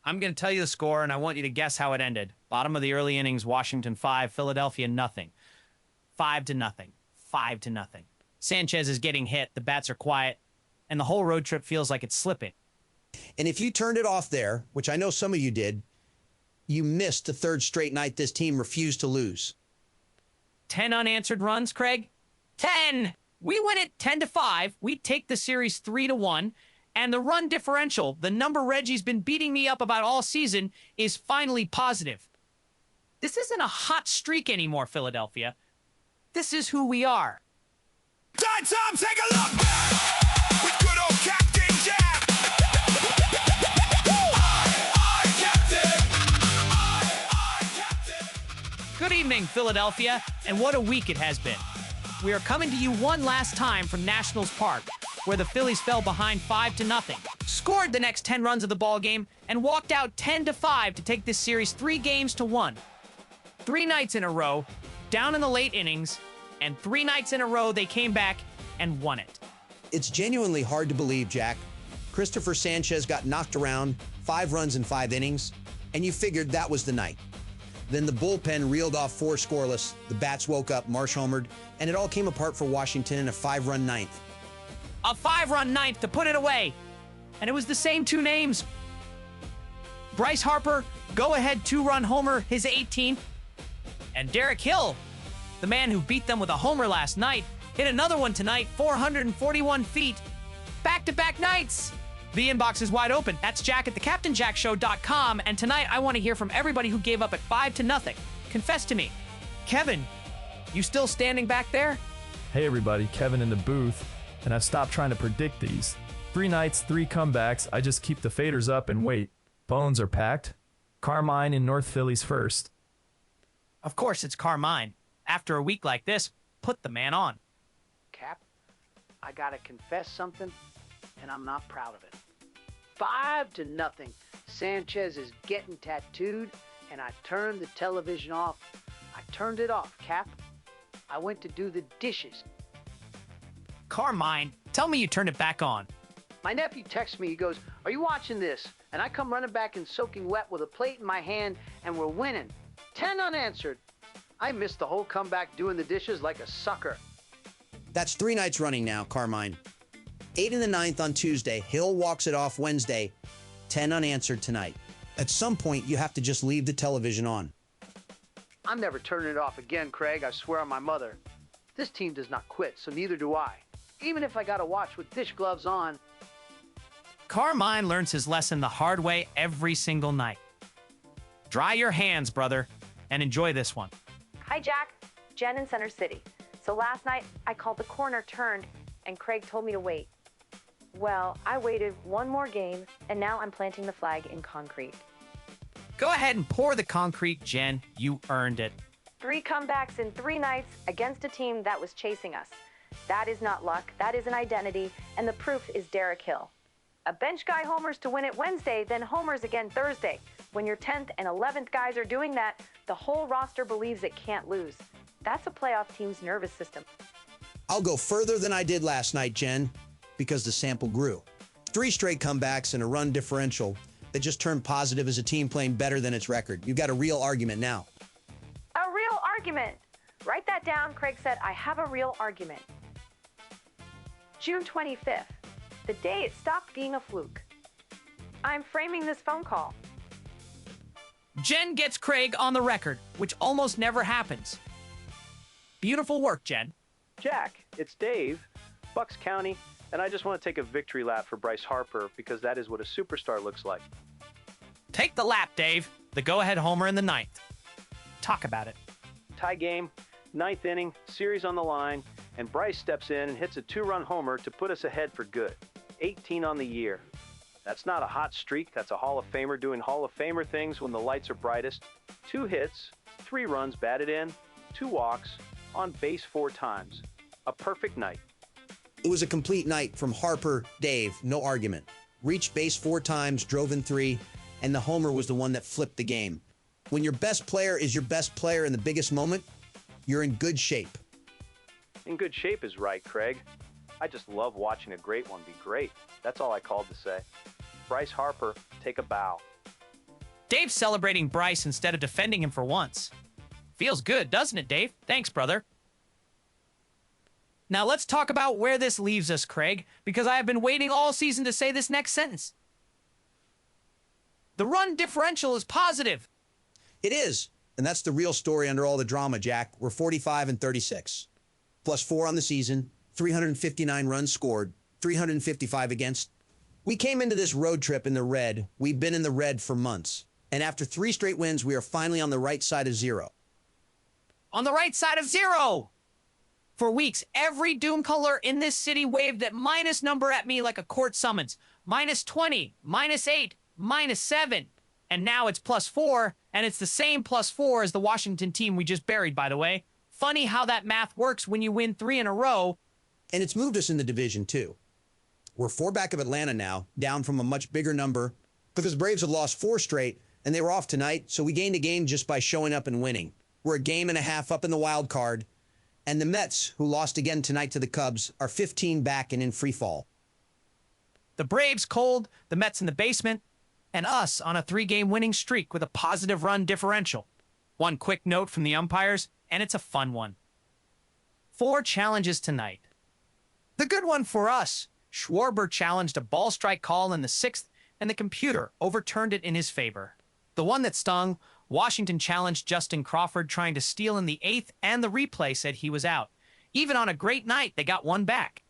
I'm going to tell you the score, and I want you to guess how it ended. Bottom of the early innings, Washington 5, Philadelphia nothing. 5-0. 5-0. Sanchez is getting hit, the bats are quiet, and the whole road trip feels like it's slipping. And if you turned it off there, which I know some of you did, you missed the third straight night this team refused to lose. 10 unanswered runs, Craig? 10! We win it 10-5. We take the series 3-1. And the run differential, the number Reggie's been beating me up about all season, is finally positive. This isn't a hot streak anymore, Philadelphia. This is who we are. Time, take a look! With good old Captain Jack! Captain! Good evening, Philadelphia, and what a week it has been. We are coming to you one last time from Nationals Park, where the Phillies fell behind 5-0, scored the next 10 runs of the ball game, and walked out 10-5 to take this series 3-1. 3 nights in a row, down in the late innings, and 3 nights in a row they came back and won it. It's genuinely hard to believe, Jack. Cristopher Sánchez got knocked around, 5 runs in 5 innings, and you figured that was the night. Then the bullpen reeled off 4 scoreless, the bats woke up, Marsh homered, and it all came apart for Washington in a 5-run ninth. A 5-run ninth to put it away. And it was the same 2 names. Bryce Harper, go-ahead 2-run homer, his 18th. And Derek Hill, the man who beat them with a homer last night, hit another one tonight, 441 feet. Back-to-back nights. The inbox is wide open. That's Jack at thecaptainjackshow.com. And tonight I want to hear from everybody who gave up at 5-0. Confess to me. Kevin, you still standing back there? Hey everybody, Kevin in the booth. And I've stopped trying to predict these. 3 nights, 3 comebacks. I just keep the faders up and wait. Bones are packed. Carmine in North Philly's first. Of course it's Carmine. After a week like this, put the man on. Cap, I gotta confess something, and I'm not proud of it. 5-0. Sanchez is getting tattooed, and I turned the television off. I turned it off, Cap. I went to do the dishes. Carmine, tell me you turned it back on. My nephew texts me, he goes, "Are you watching this?" And I come running back and soaking wet with a plate in my hand, and we're winning. 10 unanswered. I missed the whole comeback doing the dishes like a sucker. That's 3 nights running now, Carmine. 8 in the 9th on Tuesday. Hill walks it off Wednesday. 10 unanswered tonight. At some point, you have to just leave the television on. I'm never turning it off again, Craig. I swear on my mother. This team does not quit, so neither do I. Even if I gotta watch with dish gloves on. Carmine learns his lesson the hard way every single night. Dry your hands, brother, and enjoy this one. Hi, Jack. Jen in Center City. So last night, I called the corner turned, and Craig told me to wait. Well, I waited one more game, and now I'm planting the flag in concrete. Go ahead and pour the concrete, Jen. You earned it. 3 comebacks in 3 nights against a team that was chasing us. That is not luck, that is an identity, and the proof is Derek Hill. A bench guy homers to win it Wednesday, then homers again Thursday. When your 10th and 11th guys are doing that, the whole roster believes it can't lose. That's a playoff team's nervous system. I'll go further than I did last night, Jen, because the sample grew. 3 straight comebacks and a run differential that just turned positive as a team playing better than its record. You've got a real argument now. A real argument. Write that down. Craig said, I have a real argument. June 25th, the day it stopped being a fluke. I'm framing this phone call. Jen gets Craig on the record, which almost never happens. Beautiful work, Jen. Jack, it's Dave, Bucks County, and I just want to take a victory lap for Bryce Harper because that is what a superstar looks like. Take the lap, Dave. The go-ahead homer in the 9th. Talk about it. Tie game, 9th inning, series on the line, and Bryce steps in and hits a 2-run homer to put us ahead for good. 18 on the year. That's not a hot streak. That's a Hall of Famer doing Hall of Famer things when the lights are brightest. 2 hits, 3 runs batted in, 2 walks, on base 4 times. A perfect night. It was a complete night from Harper, Dave, no argument. Reached base 4 times, drove in 3, and the homer was the one that flipped the game. When your best player is your best player in the biggest moment, you're in good shape. In good shape is right, Craig. I just love watching a great one be great. That's all I called to say. Bryce Harper, take a bow. Dave's celebrating Bryce instead of defending him for once. Feels good, doesn't it, Dave? Thanks, brother. Now let's talk about where this leaves us, Craig, because I have been waiting all season to say this next sentence. The run differential is positive. It is. And that's the real story under all the drama, Jack. We're 45 and 36. +4 on the season, 359 runs scored, 355 against. We came into this road trip in the red. We've been in the red for months. And after 3 straight wins, we are finally on the right side of zero. On the right side of zero! For weeks, every doom color in this city waved that minus number at me like a court summons. -20, -8, -7. And now it's +4, and it's the same +4 as the Washington team we just buried, by the way. Funny how that math works when you win 3 in a row. And it's moved us in the division, too. We're 4 back of Atlanta now, down from a much bigger number, because the Braves had lost 4 straight, and they were off tonight, so we gained a game just by showing up and winning. We're a game and a half up in the wild card, and the Mets, who lost again tonight to the Cubs, are 15 back and in free fall. The Braves cold, the Mets in the basement, and us on a 3-game winning streak with a positive run differential. One quick note from the umpires, and it's a fun one. 4 challenges tonight. The good one for us, Schwarber challenged a ball strike call in the 6th, and the computer overturned it in his favor. The one that stung, Washington challenged Justin Crawford trying to steal in the 8th, and the replay said he was out. Even on a great night, they got one back.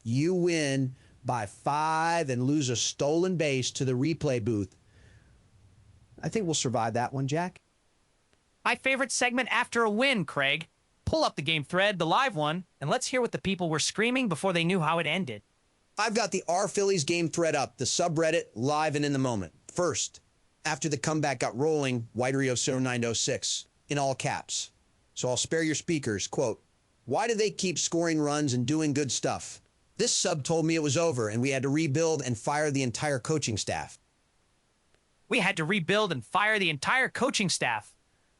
You win by 5 and lose a stolen base to the replay booth. I think we'll survive that one, Jack. My favorite segment after a win, Craig. Pull up the game thread, the live one, and let's hear what the people were screaming before they knew how it ended. I've got the Our Phillies game thread up, the subreddit, live and in the moment. First, after the comeback got rolling, Whiterio0906, in all caps. So I'll spare your speakers. Quote, "Why do they keep scoring runs and doing good stuff? This sub told me it was over and we had to rebuild and fire the entire coaching staff." We had to rebuild and fire the entire coaching staff.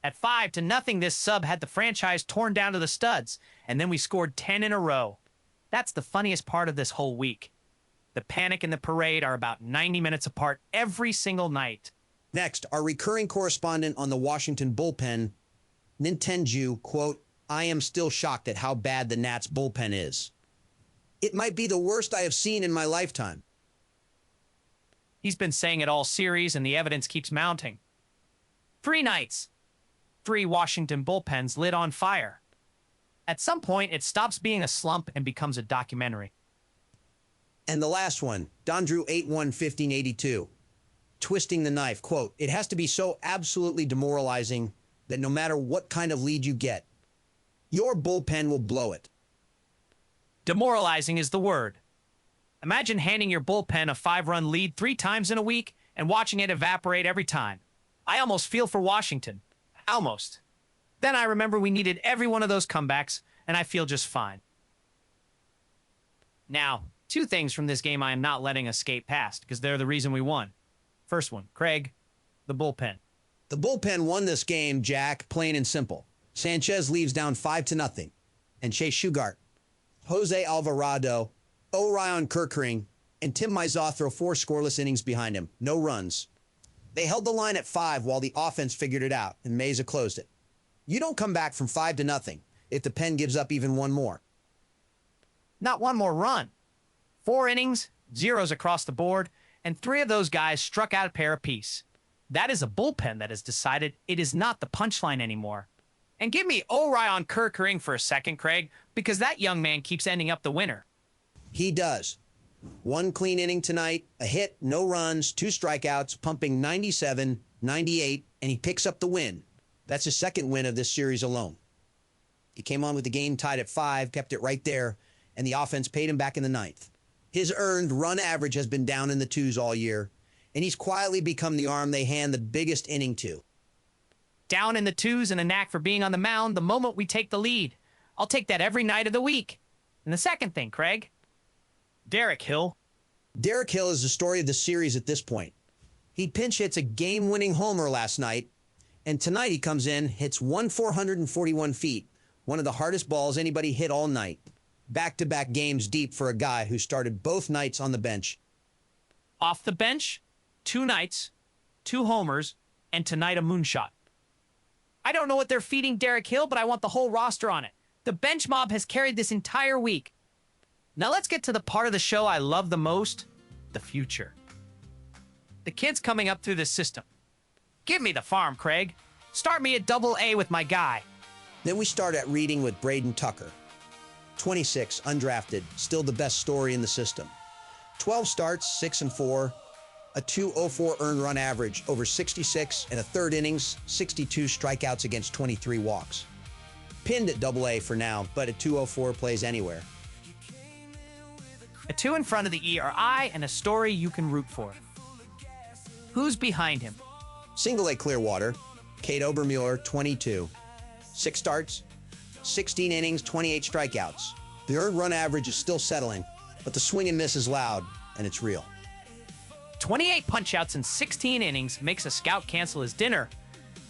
At 5-0, this sub had the franchise torn down to the studs, and then we scored 10 in a row. That's the funniest part of this whole week. The panic and the parade are about 90 minutes apart every single night. Next, our recurring correspondent on the Washington bullpen, Nintenju, quote, "I am still shocked at how bad the Nats bullpen is. It might be the worst I have seen in my lifetime." He's been saying it all series, and the evidence keeps mounting. 3 nights. 3 Washington bullpens lit on fire. At some point, it stops being a slump and becomes a documentary. And the last one, Dondrew811582, twisting the knife, quote, "It has to be so absolutely demoralizing that no matter what kind of lead you get, your bullpen will blow it." Demoralizing is the word. Imagine handing your bullpen a 5-run lead 3 times in a week and watching it evaporate every time. I almost feel for Washington. Almost. Then I remember we needed every one of those comebacks, and I feel just fine. Now, 2 things from this game I am not letting escape past, because they're the reason we won. First one, Craig, the bullpen. The bullpen won this game, Jack, plain and simple. Sanchez leaves down 5-0, and Chase Shugart, José Alvarado, Orion Kerkering, and Tim Mayza throw 4 scoreless innings behind him. No runs. They held the line at 5 while the offense figured it out, and Mayza closed it. You don't come back from 5-0 if the pen gives up even one more. Not one more run. 4 innings, 0s across the board, and 3 of those guys struck out a pair apiece. That is a bullpen that has decided it is not the punchline anymore. And give me Orion Kerkering for a second, Craig, because that young man keeps ending up the winner. He does. 1 clean inning tonight, a hit, no runs, 2 strikeouts, pumping 97, 98, and he picks up the win. That's his 2nd win of this series alone. He came on with the game tied at 5, kept it right there, and the offense paid him back in the 9th. His earned run average has been down in the 2s all year, and he's quietly become the arm they hand the biggest inning to. Down in the 2s and a knack for being on the mound the moment we take the lead. I'll take that every night of the week. And the second thing, Craig, Derek Hill. Derek Hill is the story of the series at this point. He pinch hits a game-winning homer last night, and tonight he comes in, hits 441 feet, one of the hardest balls anybody hit all night. Back-to-back games deep for a guy who started both nights on the bench. Off the bench, 2 nights, 2 homers, and tonight a moonshot. I don't know what they're feeding Derek Hill, but I want the whole roster on it. The bench mob has carried this entire week. Now let's get to the part of the show I love the most, the future. The kids coming up through this system. Give me the farm, Craig. Start me at AA with my guy. Then we start at Reading with Braydon Tucker. 26, undrafted, still the best story in the system. 12 starts, 6-4, a 2.04 earned run average over 66 and a third innings, 62 strikeouts against 23 walks. Pinned at AA for now, but at 2.04 plays anywhere. A 2 in front of the ERI and a story you can root for. Who's behind him? Single A Clearwater, Kate Obermueller, 22. 6 starts, 16 innings, 28 strikeouts. The earned run average is still settling, but the swing and miss is loud, and it's real. 28 punchouts in 16 innings makes a scout cancel his dinner.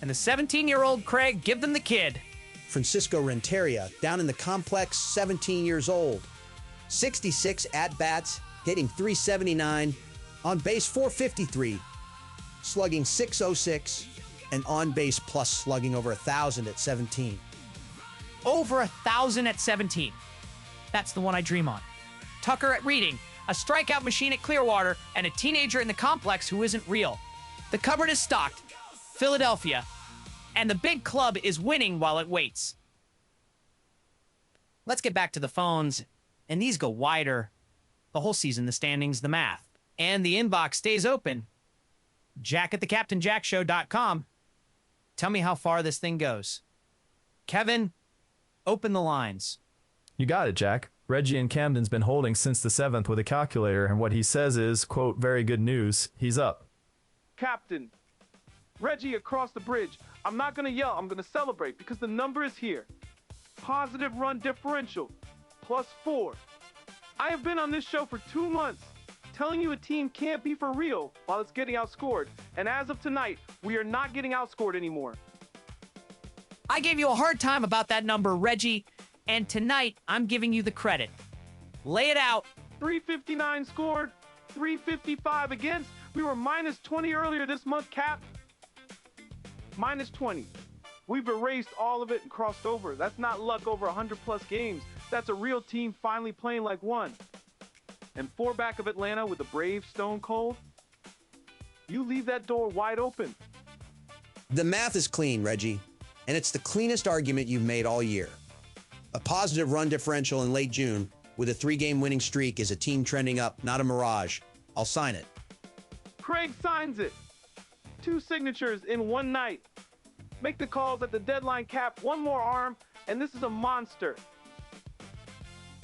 And the 17-year-old Craig give them the kid. Francisco Renteria, down in the complex, 17 years old. 66 at-bats, hitting .379, on base .453, slugging .606, and on base plus slugging over 1,000 at 17. Over 1,000 at 17. That's the one I dream on. Tucker at Reading, a strikeout machine at Clearwater, and a teenager in the complex who isn't real. The cupboard is stocked. Philadelphia. And the big club is winning while it waits. Let's get back to the phones. And these go wider. The whole season, the standings, the math. And the inbox stays open. Jack at thecaptainjackshow.com. Tell me how far this thing goes. Kevin, open the lines. You got it, Jack. Reggie in Camden's been holding since the 7th with a calculator, and what he says is, quote, very good news. He's up. Captain, Reggie across the bridge. I'm not going to yell. I'm going to celebrate because the number is here. Positive run differential, +4. I have been on this show for 2 months, telling you a team can't be for real while it's getting outscored. And as of tonight, we are not getting outscored anymore. I gave you a hard time about that number, Reggie, and tonight I'm giving you the credit. Lay it out. 359 scored, 355 against. We were -20 earlier this month, Cap. -20. We've erased all of it and crossed over. That's not luck over 100+ games. That's a real team finally playing like one. And 4 back of Atlanta with the brave Stone Cold. You leave that door wide open. The math is clean, Reggie, and it's the cleanest argument you've made all year. A positive run differential in late June with a 3-game winning streak is a team trending up, not a mirage. I'll sign it. Craig signs it. 2 signatures in one night. Make the calls at the deadline, Cap. 1 more arm, and this is a monster.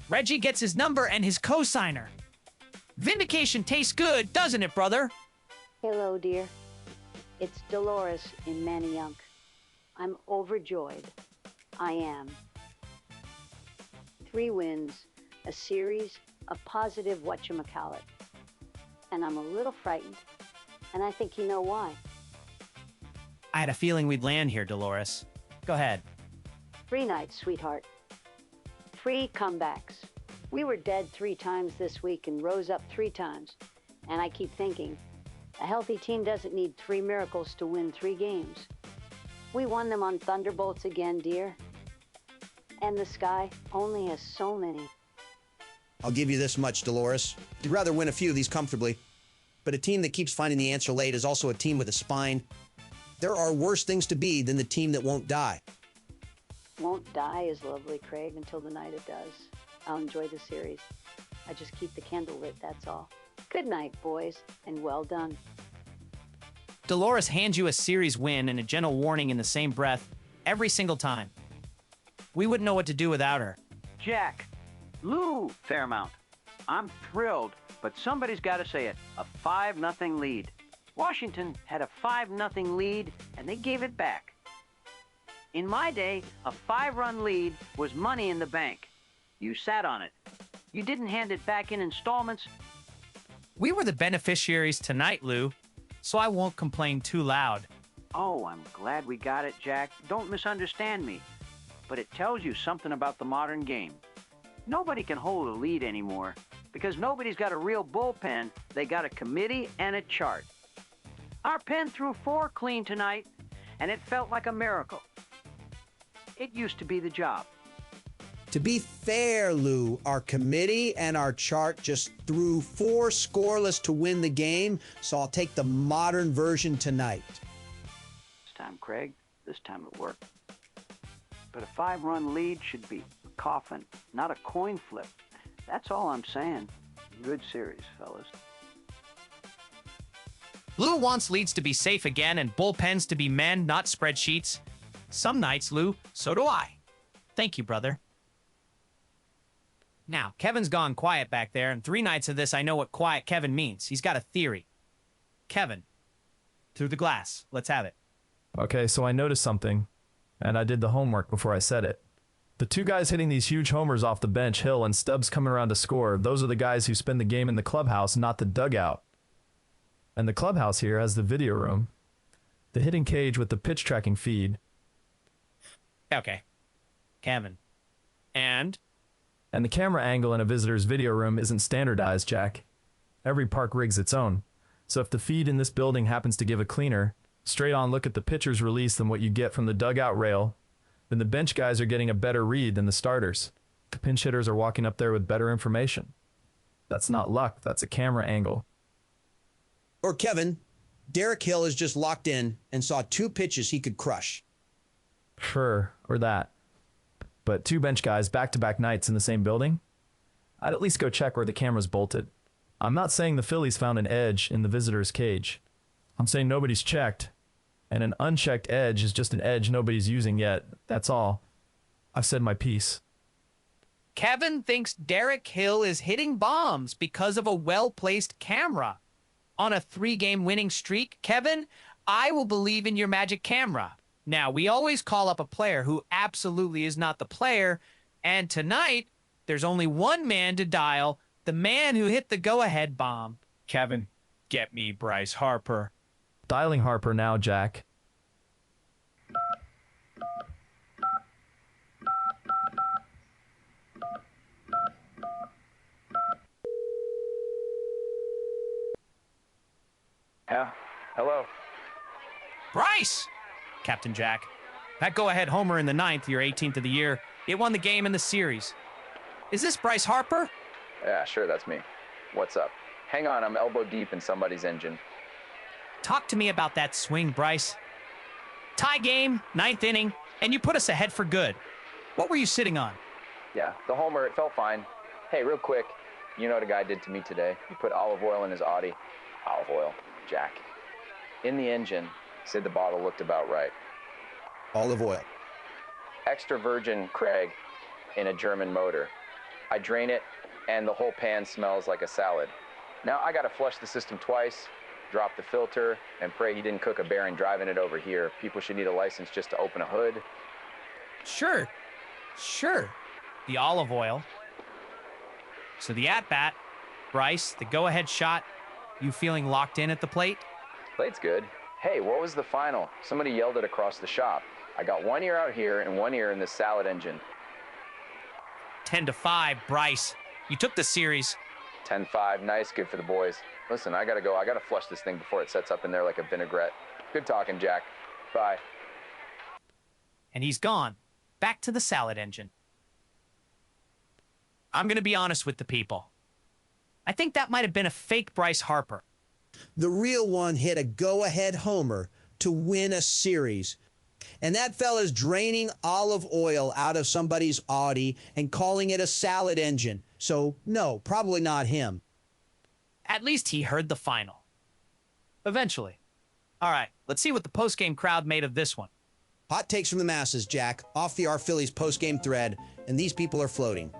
Reggie gets his number and his co-signer. Vindication tastes good, doesn't it, brother? Hello, dear. It's Dolores in Manayunk. I'm overjoyed. I am. 3 wins, a series, a positive whatchamacallit. And I'm a little frightened, and I think you know why. I had a feeling we'd land here, Dolores. Go ahead. 3 nights, sweetheart. 3 comebacks. We were dead 3 times this week and rose up 3 times. And I keep thinking, a healthy team doesn't need 3 miracles to win 3 games. We won them on thunderbolts again, dear. And the sky only has so many. I'll give you this much, Dolores. You'd rather win a few of these comfortably. But a team that keeps finding the answer late is also a team with a spine. There are worse things to be than the team that won't die. Won't die is lovely, Craig, until the night it does. I'll enjoy the series. I just keep the candle lit, that's all. Good night, boys, and well done. Dolores hands you a series win and a gentle warning in the same breath every single time. We wouldn't know what to do without her. Jack, Lou Fairmount. I'm thrilled, but somebody's got to say it. A 5-0 lead. Washington had a 5-0 lead, and they gave it back. In my day, a 5-run lead was money in the bank. You sat on it. You didn't hand it back in installments. We were the beneficiaries tonight, Lou, so I won't complain too loud. Oh, I'm glad we got it, Jack. Don't misunderstand me. But it tells you something about the modern game. Nobody can hold a lead anymore because nobody's got a real bullpen. They got a committee and a chart. Our pen threw 4 clean tonight, and it felt like a miracle. It used to be the job. To be fair, Lou, our committee and our chart just threw 4 scoreless to win the game, so I'll take the modern version tonight. This time, Craig, this time it worked. But a 5-run lead should be a coffin, not a coin flip. That's all I'm saying. Good series, fellas. Lou wants leads to be safe again and bullpens to be men, not spreadsheets. Some nights, Lou, so do I. Thank you, brother. Now, Kevin's gone quiet back there, and 3 nights of this I know what quiet Kevin means. He's got a theory. Kevin, through the glass. Let's have it. Okay, so I noticed something, and I did the homework before I said it. The 2 guys hitting these huge homers off the bench, Hill and Stubbs coming around to score, those are the guys who spend the game in the clubhouse, not the dugout. And the clubhouse here has the video room, the hitting cage with the pitch tracking feed. Okay. Kevin. And the camera angle in a visitor's video room isn't standardized, Jack. Every park rigs its own. So if the feed in this building happens to give a cleaner, straight-on look at the pitcher's release than what you get from the dugout rail, then the bench guys are getting a better read than the starters. The pinch hitters are walking up there with better information. That's not luck, that's a camera angle. Or Kevin, Derek Hill is just locked in and saw 2 pitches he could crush. Sure, or that. But 2 bench guys back-to-back nights in the same building? I'd at least go check where the camera's bolted. I'm not saying the Phillies found an edge in the visitor's cage. I'm saying nobody's checked. And an unchecked edge is just an edge nobody's using yet. That's all. I've said my piece. Kevin thinks Derek Hill is hitting bombs because of a well-placed camera. On a 3-game winning streak, Kevin, I will believe in your magic camera. Now, we always call up a player who absolutely is not the player, and tonight, there's only one man to dial, the man who hit the go-ahead bomb. Kevin, get me Bryce Harper. Dialing Harper now, Jack. Yeah, hello. Bryce! Captain Jack. That go-ahead homer in the 9th, your 18th of the year, it won the game in the series. Is this Bryce Harper? Yeah, sure, that's me. What's up? Hang on, I'm elbow deep in somebody's engine. Talk to me about that swing, Bryce. Tie game, 9th inning, and you put us ahead for good. What were you sitting on? Yeah, the homer, it felt fine. Hey, real quick, you know what a guy did to me today? He put olive oil in his Audi. Olive oil, Jack. In the engine, said the bottle looked about right. Olive oil. Extra virgin Craig in a German motor. I drain it, and the whole pan smells like a salad. Now I gotta flush the system twice, drop the filter, and pray he didn't cook a bearing driving it over here. People should need a license just to open a hood. Sure. The olive oil. So the at-bat, Bryce, the go-ahead shot, you feeling locked in at the plate? Plate's good. Hey, what was the final? Somebody yelled it across the shop. I got one ear out here and one ear in this salad engine. 10-5, Bryce. You took the series. 10-5, nice, good for the boys. Listen, I gotta go. I gotta flush this thing before it sets up in there like a vinaigrette. Good talking, Jack. Bye. And he's gone. Back to the salad engine. I'm going to be honest with the people. I think that might have been a fake Bryce Harper. The real one hit a go-ahead homer to win a series. And that fella's draining olive oil out of somebody's Audi and calling it a salad engine. So, no, probably not him. At least he heard the final. Eventually. All right, let's see what the postgame crowd made of this one. Hot takes from the masses, Jack, off the Our Phillies postgame thread, and these people are floating.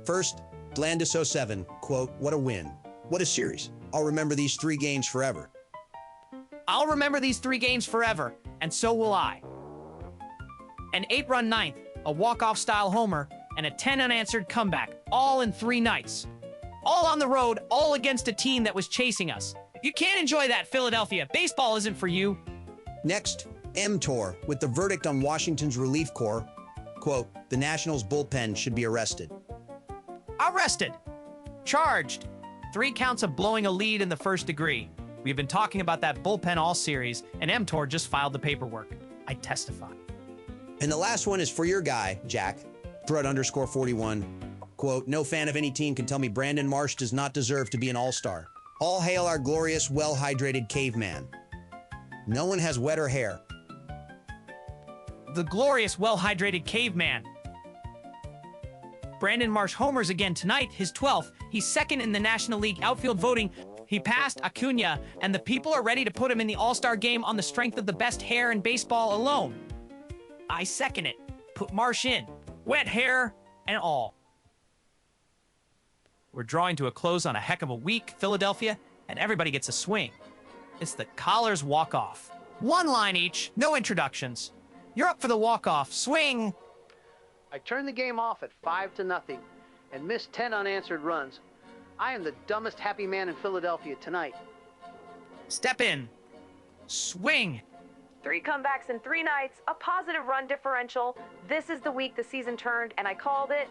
First, Blandis07, quote, "What a win. What a series. I'll remember these 3 games forever." I'll remember these 3 games forever, and so will I. An 8-run 9th, a walk-off style homer, and a 10 unanswered comeback, all in 3 nights. All on the road, all against a team that was chasing us. If you can't enjoy that, Philadelphia, baseball isn't for you. Next, M-Tor with the verdict on Washington's relief corps. Quote, "The Nationals bullpen should be arrested." Arrested. Charged. 3 counts of blowing a lead in the 1st degree. We've been talking about that bullpen all series, and MTOR just filed the paperwork. I testify. And the last one is for your guy, Jack, Brud_41. Quote, no fan of any team can tell me Brandon Marsh does not deserve to be an all-star. All hail our glorious, well-hydrated caveman. No one has wetter hair. The glorious, well-hydrated caveman. Brandon Marsh homers again tonight, his 12th. He's second in the National League outfield voting. He passed Acuna, and the people are ready to put him in the All-Star game on the strength of the best hair in baseball alone. I second it. Put Marsh in. Wet hair and all. We're drawing to a close on a heck of a week, Philadelphia, and everybody gets a swing. It's the Collars walk-off. One line each, no introductions. You're up for the walk-off. Swing! I turned the game off at 5-0 and missed 10 unanswered runs. I am the dumbest happy man in Philadelphia tonight. Step in. Swing! 3 comebacks in 3 nights, a positive run differential. This is the week the season turned, and I called it.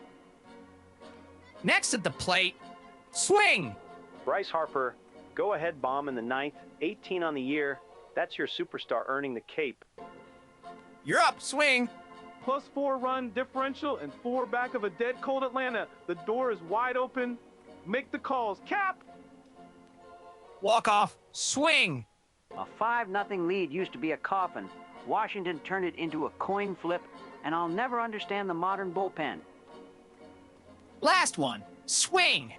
Next at the plate. Swing! Bryce Harper, go-ahead bomb in the 9th, 18 on the year. That's your superstar earning the cape. You're up. Swing! +4 run differential and 4 back of a dead cold Atlanta. The door is wide open. Make the calls. Cap! Walk off. Swing! A 5-0 lead used to be a coffin. Washington turned it into a coin flip, and I'll never understand the modern bullpen. Last one. Swing!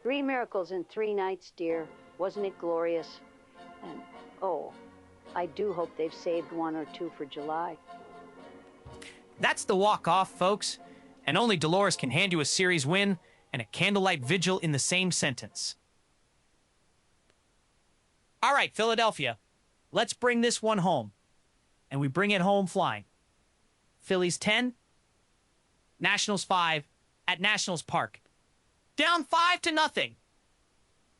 3 miracles in 3 nights, dear. Wasn't it glorious? And, oh, I do hope they've saved 1 or 2 for July. That's the walk-off, folks. And only Dolores can hand you a series win and a candlelight vigil in the same sentence. All right, Philadelphia, let's bring this one home. And we bring it home flying. Phillies 10, Nationals 5 at Nationals Park. Down 5-0.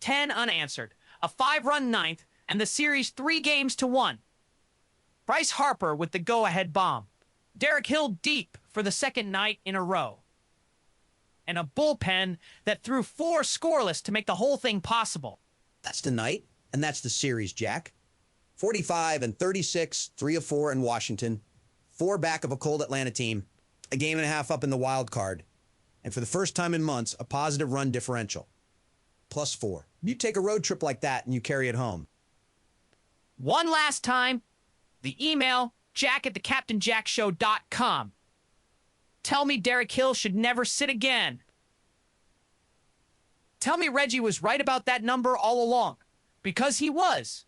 10 unanswered, a 5-run 9th, and the series 3 games to 1. Bryce Harper with the go-ahead bomb. Derek Hill deep for the second night in a row. And a bullpen that threw 4 scoreless to make the whole thing possible. That's the night, and that's the series, Jack. 45 and 36, 3 of 4 in Washington, 4 back of a cold Atlanta team, a game and a half up in the wild card, and for the first time in months, a positive run differential. +4. You take a road trip like that and you carry it home. One last time, the email, jack@thecaptainjackshow.com. Tell me Derek Hill should never sit again. Tell me Reggie was right about that number all along, because he was.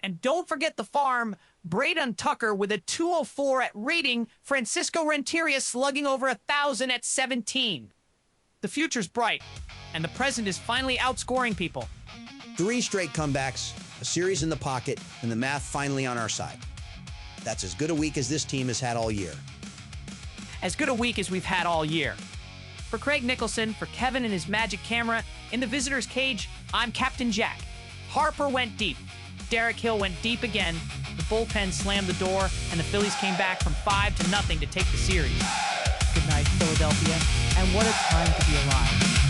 And don't forget the farm, Braydon Tucker with a 204 at rating, Francisco Renteria slugging over 1,000 at 17. The future's bright, and the present is finally outscoring people. 3 straight comebacks, a series in the pocket, and the math finally on our side. That's as good a week as this team has had all year. As good a week as we've had all year. For Craig Nicholson, for Kevin and his magic camera, in the visitor's cage, I'm Captain Jack. Harper went deep. Derek Hill went deep again. The bullpen slammed the door, and the Phillies came back from 5-0 to take the series. Good night, Philadelphia, and what a time to be alive.